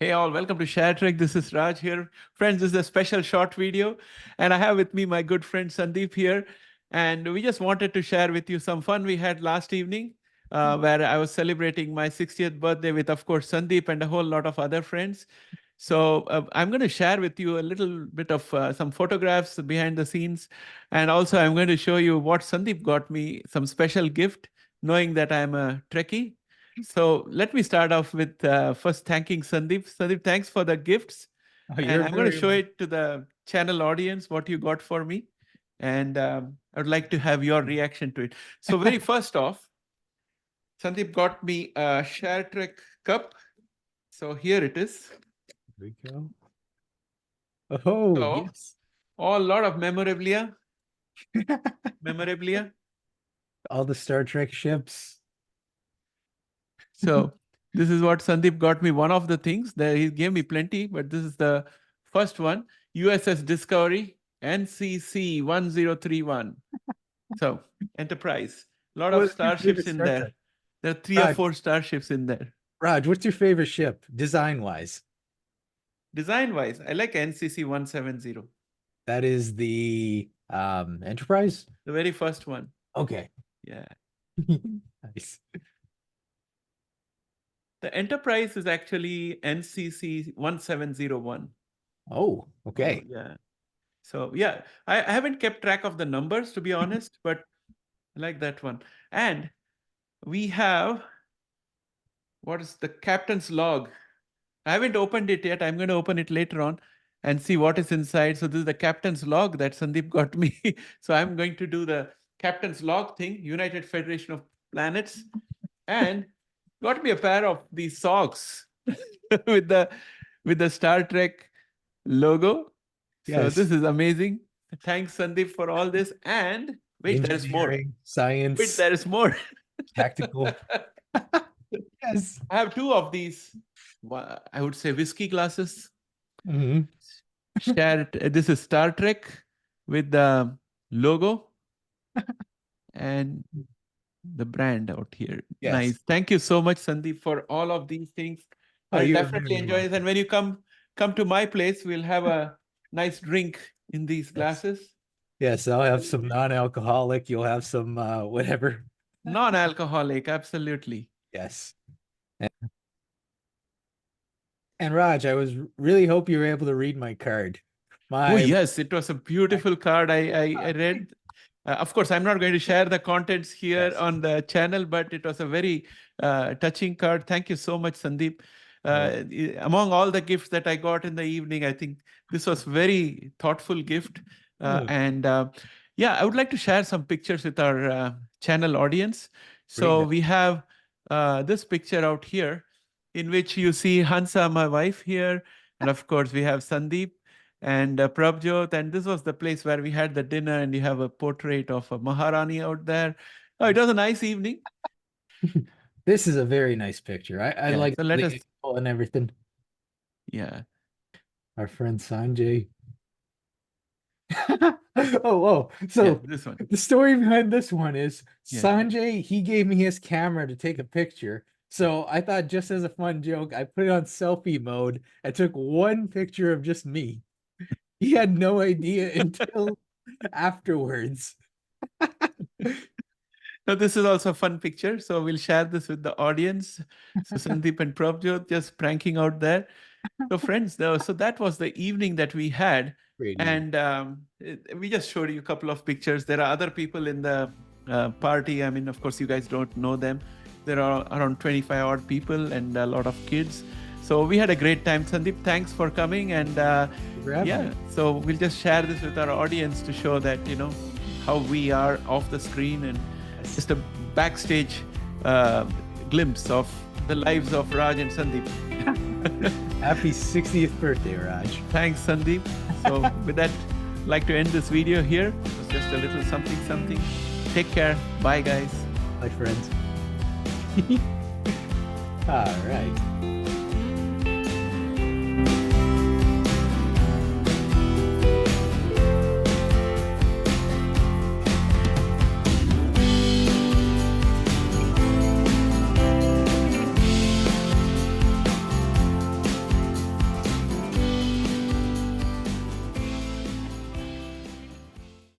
Hey all, welcome to Share Trek. This is Raj here. Friends, this is a special short video, and I have with me my good friend Sandeep here. And we just wanted to share with you some fun we had last evening, where I was celebrating my 60th birthday with, of course, Sandeep and a whole lot of other friends. So I'm going to share with you a little bit of some photographs behind the scenes. And also I'm going to show you what Sandeep got me, some special gift, knowing that I'm a Trekkie. So let me start off with first thanking Sandeep. Sandeep, thanks for the gifts. Oh, And you're I'm going to very show welcome. it to the channel audience, what you got for me. And I would like to have your reaction to it. So very first off, Sandeep got me a Share Trek cup. So here it is. There we go. Oh, So yes. a lot of memorabilia. Memorabilia. All the Star Trek ships. So this is what Sandeep got me. One of the things that he gave me plenty, but this is the first one. USS Discovery, NCC 1031. So Enterprise. A lot of What's your starships favorite in Star there. Trek? There are three or Raj, four starships in there. Raj, what's your favorite ship, design-wise? Design-wise, I like NCC 170, That is the Enterprise? the very first one. Okay. Yeah. Nice. The Enterprise is actually NCC 1701. Oh, okay. Yeah. So yeah, I haven't kept track of the numbers to be honest, but I like that one. And we have, what is the captain's log? I haven't opened it yet. I'm going to open it later on and see what is inside. So this is the captain's log that Sandeep got me. So I'm going to do the captain's log thing, United Federation of Planets, and got me a pair of these socks with the Star Trek logo. So Yes. this is amazing. Thanks, Sandeep, for all this. And wait, there is more. Engineering, Wait, science, there is more. tactical. Yes. I have two of these. I would say whiskey glasses. Mhm. Share it. This is Star Trek with the logo and the brand out here. Yes. Nice. Thank you so much, Sandeep, for all of these things. Oh, I'll you're definitely very enjoy this. welcome. And when you come to my place, we'll have a nice drink in these Yes. glasses. Yes, I'll have some non-alcoholic. You'll have some whatever. Non-alcoholic, absolutely. Yes. And Raj, I was really hope you were able to read my card. Oh My yes, it was a beautiful card. I read. Of course, I'm not going to share the contents here yes. on the channel, but it was a very touching card. Thank you so much, Sandeep. Among all the gifts that I got in the evening, I think this was very thoughtful gift. Oh, And yeah, I would like to share some pictures with our channel audience. great. So we have this picture out here, in which you see Hansa, my wife here, and of course we have Sandeep and Prabjot. And this was the place where we had the dinner, and you have a portrait of a Maharani out there. Oh, it was a nice evening. This is a very nice picture. I Yeah. like So let the us, angle and everything. yeah. Our friend Sanjay. Oh, whoa. Yeah, So this one. the story behind this one is Yeah. Sanjay, he gave me his camera to take a picture. So I thought, just as a fun joke, I put it on selfie mode. I took one picture of just me. He had no idea until afterwards. Now, this is also a fun picture. So we'll share this with the audience. So Sandeep and Prabjot just pranking out there. So friends, so that was the evening that we had. Great evening. And we just showed you a couple of pictures. There are other people in the party. I mean, of course, you guys don't know them. There are around 25 odd people and a lot of kids. So we had a great time. Sandeep, thanks for coming. And yeah, so we'll just share this with our audience to show that, how we are off the screen, and just a backstage glimpse of the lives of Raj and Sandeep. Happy 60th birthday, Raj. Thanks, Sandeep. So with that, I'd like to end this video here. It was just a little something. Take care. Bye, guys. Bye, friends. All right.